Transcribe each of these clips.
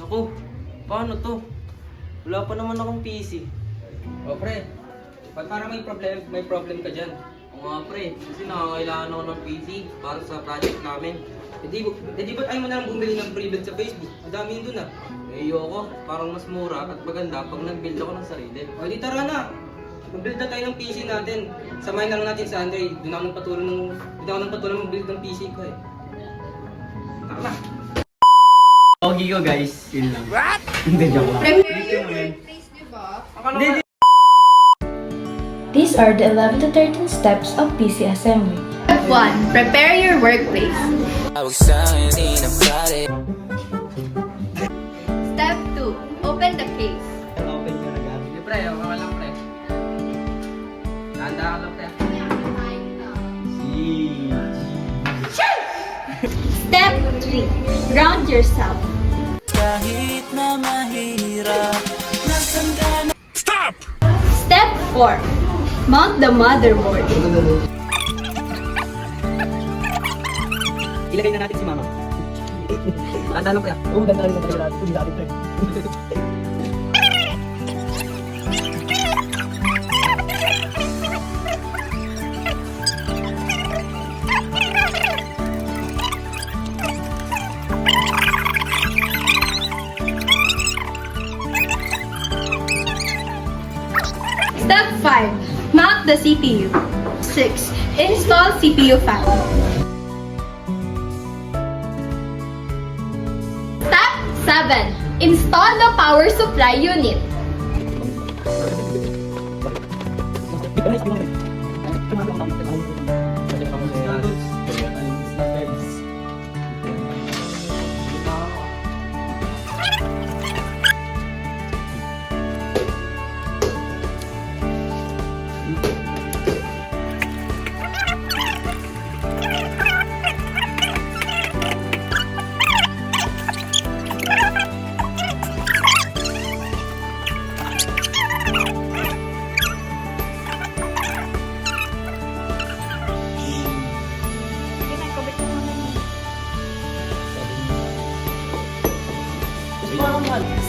Naku, paano to? Wala pa naman akong PC. O pre, parang may problem ka dyan. Oo nga pre, kasi nakakailangan ako ng PC para sa project namin. Di ba't ayaw mo na lang bumili ng pre-build sa Facebook? Ang dami yun dun ah. Eh, ayoko, parang mas mura at maganda pag nag-build ako ng sarili. O di tara na! Mag-build na tayo ng PC natin. Samahin na lang natin sa Andre. Doon ako nagpatuloy mag-build ng PC ko eh. Tara na! Pogi ko guys, yun lang. What? Hindi, joke lang. Prepare your workplace, di ba? These are the 11 to 13 steps of PC assembly. Step 1. Prepare your workplace. Step 2. Open the case. Open ko na gamit. Hindi pre, okay ka lang pre. Tanda ka lang pre. Step 3. Ground yourself. Kahit na mahirap, nasan ka na? Step 4. Mount the motherboard. Ilagay na natin si mama. Tanda lang pre. Oo, ganda rin ang talaga natin. Hindi natin pre. Step 5. Mount the CPU. 6. Install CPU fan. Step 7. Install the power supply unit.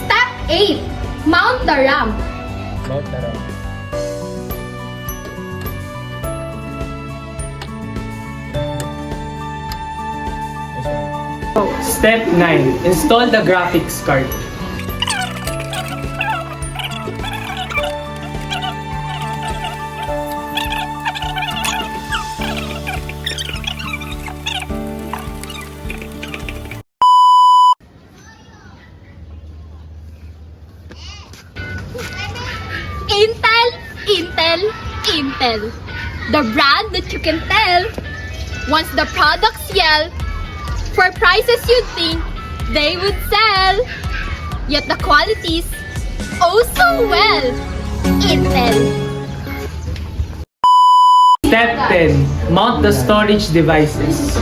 Step 8. Mount the RAM. Step 9. Install the graphics card. Intel, Intel, Intel. The brand that you can tell. Once the products yell, for prices you'd think they would sell. Yet the quality's oh so well. Intel. Step 10. Mount the storage devices.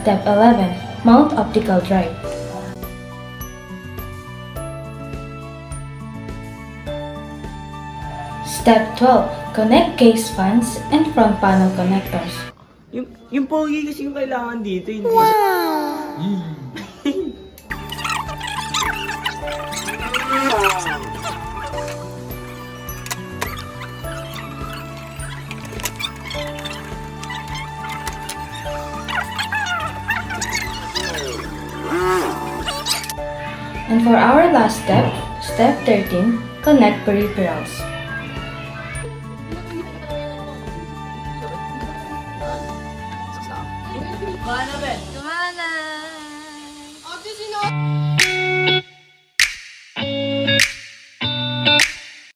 Step 11. Mount optical drive. Step 12. Connect case fans and front panel connectors. Yung pogi kasi yung kailangan dito. Hindi And for our last step, step 13, connect peripherals. Kumana.